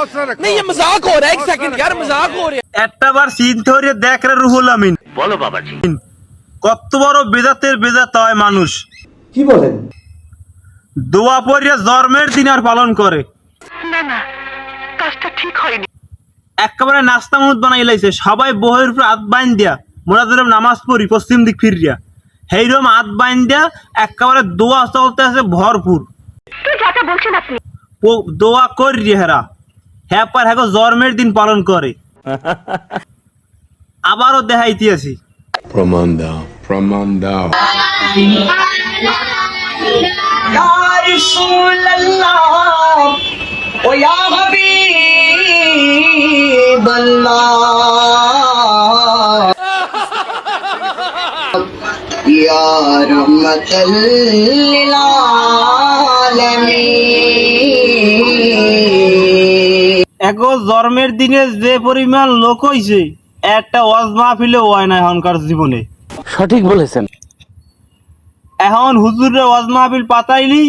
नहीं ये मजाक हो रहा है, एक सेकंड यार, मजाक हो रहा है। একটা বার চিন্তা করে দেখ রে রুহুল আমিন, বলো বাবাজি, কত বড় বেদাতের বেদাত হয় মানুষ। কি বলেন? দোয়া পড়িয়া জন্মের দিন আর পালন করে। না না, কাজটা ঠিক হয়নি। একেবারে নাস্তা মুদ বানাই লাইছে, সবাই বহের উপর হাত বাইন দিয়া মোরা যেরকম নামাজ পড়ি পশ্চিম দিক ফিরিয়া, সেইরকম হাত বাইন দিয়া একেবারে দোয়া চলতে আছে ভরপুর। তুই যা যা বলছেন আপনি, দোয়া করি হেরা, হ্যাঁ পার হ্যাঁ জন্মের দিন পালন করে। আবারও দেখাইতে আছি, প্রমাণ দাও, প্রমাণ দাও। या रसूल अल्लाह ओ या हबीब अल्लाह या रहमतल लिल आलमीन। এগো জন্মের দিনে যে পরিমাণ লোক হইছে, একটা ওয়াজ মাহফিলে হয় না এখনকার জীবনে। সঠিক বলেছেন। এখন হুজুরের ওয়াজ মাহফিল পাতাইলি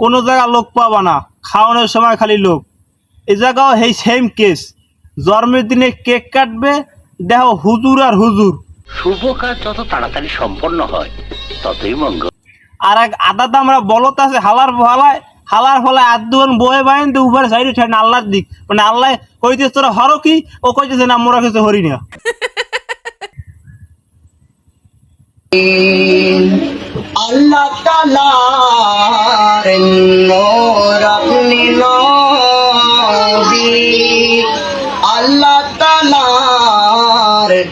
কোনো জায়গা লোক পাবা না, খাওয়ানোর সময় খালি লোক। এই জায়গাও এই সেম কেস, জন্মের দিনে কেক কাটবে, দেখো হুজুর আর হুজুর। শুভ কাজ যত তাড়াতাড়ি সম্পন্ন হয় ততই মঙ্গল। আর এক আদা আমরা বলত আছে হালার ফলায়, হালার ফলায় আদুন বয়ে বাইন তো উপরে সাইডে ঠেন আল্লাহর দিক, মানে আল্লাহ কইতেছে তোরা হর কি, ও কইতেছে না মোরা কিছু হরি না। अल्लाह ताला रे नूर अपनी नबी, अल्लाह ताला रे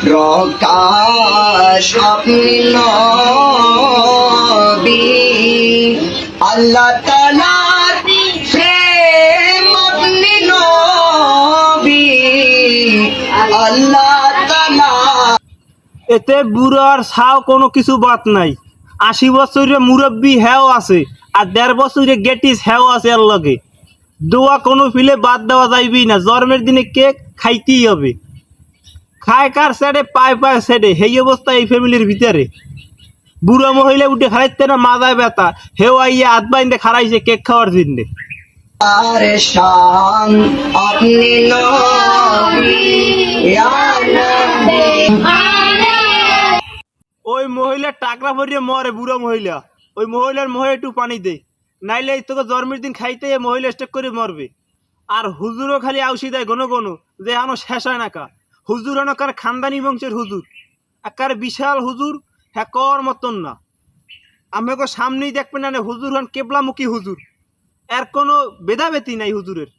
प्रकाश अपनी नबी, अल्लाह ताला प्रेम अपनी नबी, अल्लाह ताला। এতে বুড়ো আর ছাও কোনো কিছু বাত নাই। 80 বছরের মুরব্বী হ্যাও আছে, আর 1.5 বছরের গেটিস হ্যাও আছে। এর লগে দোয়া কোনো ফিলে বাদ দেওয়া যাইবি না। জন্মের দিনে কেক খাইতেই হবে, খায় কার সেডে পায় পায় সেডে। সেই অবস্থা এই ফ্যামিলির ভিতরে। বুড়ো মহিলা উঠে খাইতে না মাথায় ব্যথা, হেও আইয়া হাত বাইন্দে খারাইছে কেক খাওয়ার জন্যে। शान अपनी नबी या नबी। ওই মহিলা টাকরা ভরিয়ে মরে, বুড়ো মহিলা। ওই মহিলার মোহে একটু পানি দে, নাইলে তোকে জন্মের দিন খাইতে মহিলা স্টেক করে মরবে। আর হুজুরও খালি আউসি দেয় ঘন ঘন, যে এখনো শেষ হয় না কা। হুজুর কার খানদানি বংশের হুজুর, একার বিশাল হুজুর, হ্যাঁ কর মতন না। আমাকে সামনেই দেখবেন না হুজুর হন কেবলামুখী হুজুর, এর কোনো ভেদাভেদি নাই হুজুরের।